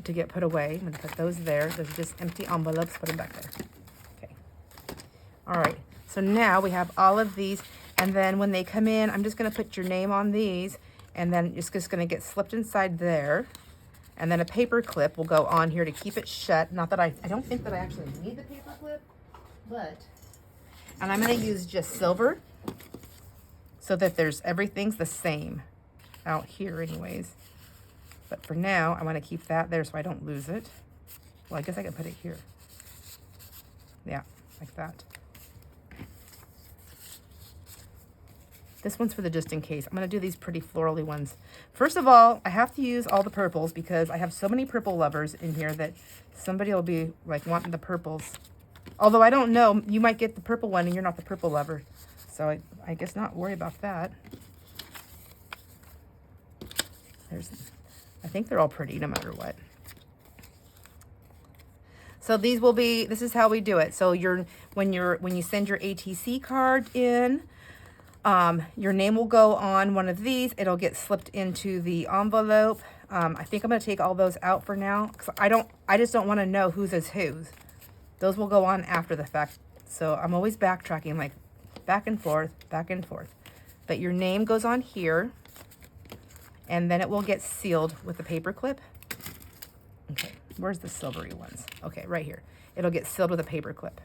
to get put away. I'm going to put those there. Those are just empty envelopes. Put them back there. Okay. All right. So now we have all of these, and then when they come in, I'm just going to put your name on these, and then it's just going to get slipped inside there, and then a paper clip will go on here to keep it shut. Not that I don't think that I actually need the paper clip, but, and I'm going to use just silver so that everything's the same out here anyways. But for now, I want to keep that there so I don't lose it. Well, I guess I can put it here. Yeah, like that. This one's for the just in case. I'm going to do these pretty florally ones. First of all, I have to use all the purples because I have so many purple lovers in here that somebody will be like wanting the purples. Although I don't know, you might get the purple one and you're not the purple lover. So I guess not worry about that. I think they're all pretty no matter what. So these will be, this is how we do it. So when you send your ATC card in, your name will go on one of these. It'll get slipped into the envelope. I think I'm going to take all those out for now because I just don't want to know whose is whose. Those will go on after the fact. So I'm always backtracking, like back and forth, back and forth. But your name goes on here, and then it will get sealed with the paper clip. Okay, where's the silvery ones? Okay, right here. It'll get sealed with a paper clip.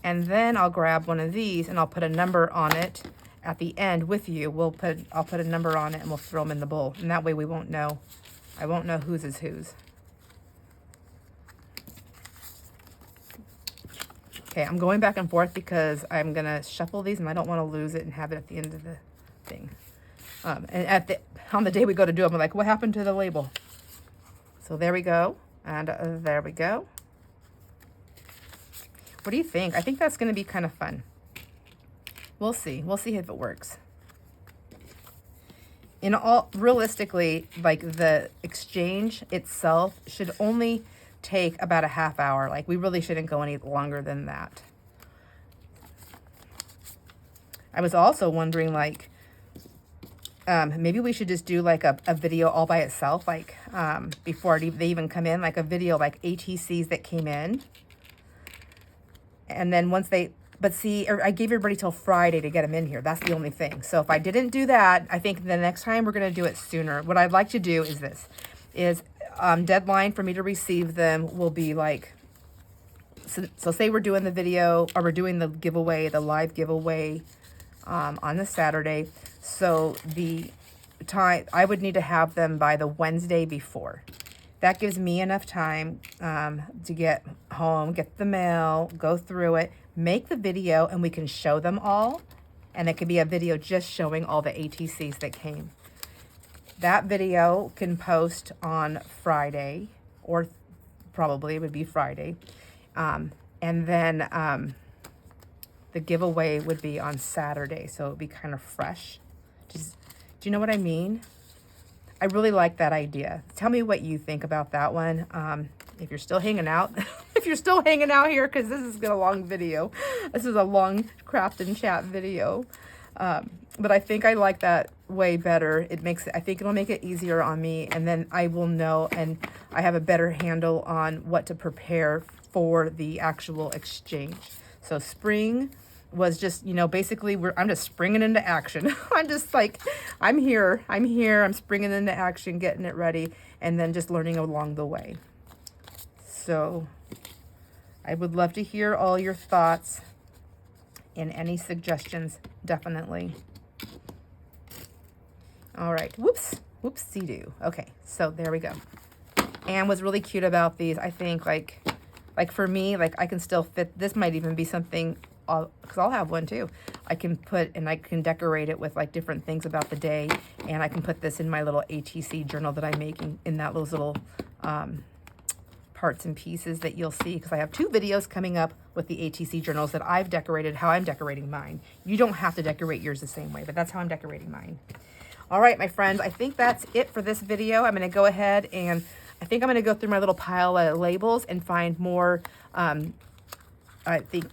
And then I'll grab one of these and I'll put a number on it at the end with you. I'll put a number on it and we'll throw them in the bowl. And that way we won't know. I won't know whose is whose. Okay, I'm going back and forth because I'm gonna shuffle these and I don't want to lose it and have it at the end of the thing. And on the day we go to do them, I'm like, what happened to the label? So there we go, and there we go. What do you think? I think that's going to be kind of fun. We'll see. We'll see if it works. Realistically, like the exchange itself should only take about a half hour. Like we really shouldn't go any longer than that. I was also wondering, like, maybe we should just do like a video all by itself, like before they even come in, like a video like ATCs that came in. And then once but see, I gave everybody till Friday to get them in here. That's the only thing. So if I didn't do that, I think the next time we're going to do it sooner. What I'd like to do is this, deadline for me to receive them will be like, so say we're doing the video or we're doing the giveaway, the live giveaway on the Saturday. So the time, I would need to have them by the Wednesday before. That gives me enough time to get home, get the mail, go through it, make the video, and we can show them all. And it could be a video just showing all the ATCs that came. That video can post on Friday, or probably it would be Friday. And then the giveaway would be on Saturday, so it would be kind of fresh. Do you know what I mean? I really like that idea. Tell me what you think about that one. If you're still hanging out, if you're still hanging out here, because this is a long video. This is a long craft and chat video. But I think I like that way better. I think it'll make it easier on me, and then I will know, and I have a better handle on what to prepare for the actual exchange. So spring was just, basically I'm just springing into action. I'm just like, I'm here, I'm springing into action, getting it ready, and then just learning along the way. So I would love to hear all your thoughts. in any suggestions, definitely. All right, whoopsie-doo. Okay, so there we go. And what's really cute about these, I think, like for me, like I can still fit, this might even be something, because I'll have one too. I can put, and I can decorate it with like different things about the day, and I can put this in my little ATC journal that I'm making, in that those little parts and pieces that you'll see, because I have 2 videos coming up with the ATC journals that I've decorated, how I'm decorating mine. You don't have to decorate yours the same way, but that's how I'm decorating mine. All right, my friends, I think that's it for this video. I'm going to go ahead and I think I'm going to go through my little pile of labels and find more, I think,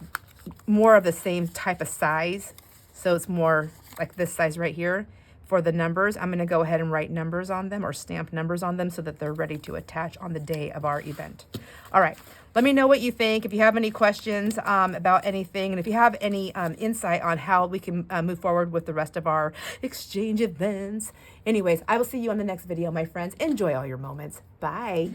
more of the same type of size. So it's more like this size right here. For the numbers, I'm going to go ahead and write numbers on them, or stamp numbers on them, so that they're ready to attach on the day of our event. All right, let me know what you think. If you have any questions about anything, and if you have any insight on how we can move forward with the rest of our exchange events. Anyways, I will see you on the next video, my friends. Enjoy all your moments. Bye.